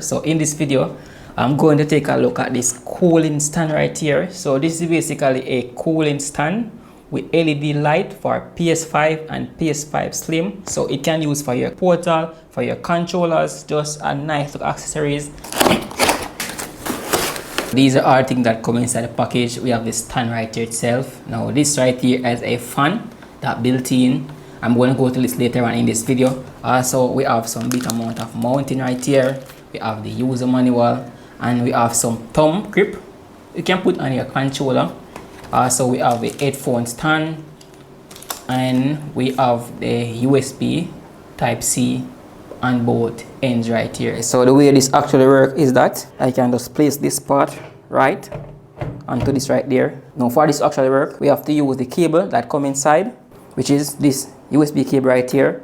So in this video, I'm going to take a look at this cooling stand right here. So this is basically a cooling stand with LED light for PS5 and PS5 Slim. So it can use for your portal, for your controllers, just a nice little accessories. These are all things that come inside the package. We have this stand right here itself. Now this right here has a fan that built in. I'm going to go to this later on in this video. Also, we have some bit amount of mounting right here. We have the user manual and we have some thumb grip you can put on your controller. Also, we have a headphone stand and we have the USB Type-C on both ends right here. So the way this actually works is that I can just place this part right onto this right there. Now for this to actually work, we have to use the cable that come inside, which is this USB cable right here.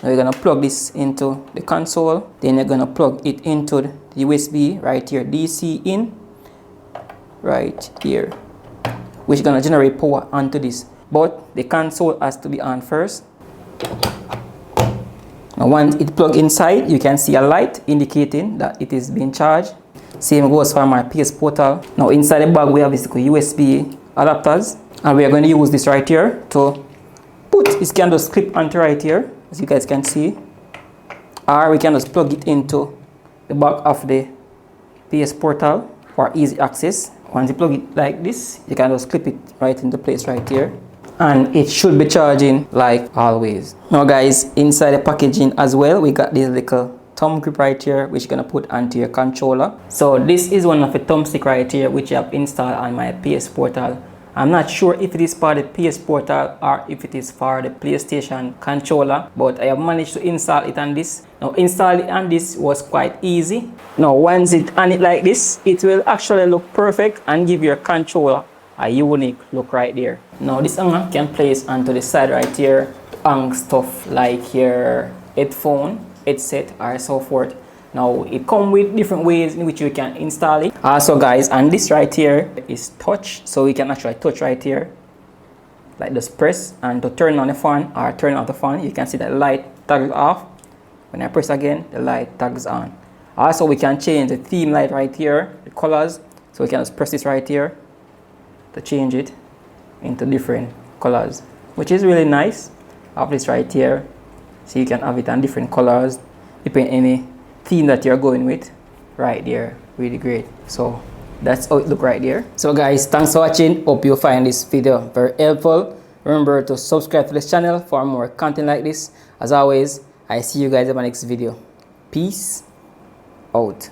Now you're gonna plug this into the console, then you're gonna plug it into the USB right here, DC in right here, which is gonna generate power onto this. But the console has to be on first. Now once it plugged inside, you can see a light indicating that it is being charged. Same goes for my PS Portal. Now inside the bag we have this USB adapters, and we are going to use this right here to put this can just clip onto right here, as you guys can see, or we can just plug it into the back of the PS Portal for easy access. Once you plug it like this, you can just clip it right into place right here, and it should be charging like always. Now guys, inside the packaging as well, we got this little thumb grip right here, which you're gonna put onto your controller. So this is one of the thumbstick right here, which I have installed on my PS Portal. I'm not sure if it is for the PS Portal or if it is for the PlayStation controller, but I have managed to install it on this. Now install it on this was quite easy. Now once it on it like this, it will actually look perfect and give your controller a unique look right there. Now this hanger can place onto the side right here, hang stuff like your headphone, headset or so forth. Now it comes with different ways in which you can install it. Also guys, and this right here is touch, so we can actually touch right here, like just press, and to turn on the fan or turn off the fan, you can see that the light tags off. When I press again, the light tags on. Also we can change the theme light right here, the colors, so we can just press this right here to change it into different colors, which is really nice. I have this right here, so you can have it on different colors depending on any theme that you're going with right there. Really great. So that's how it look right there. So guys, thanks for watching. Hope you find this video very helpful. Remember to subscribe to this channel for more content like this. As always, I see you guys in my next video. Peace out.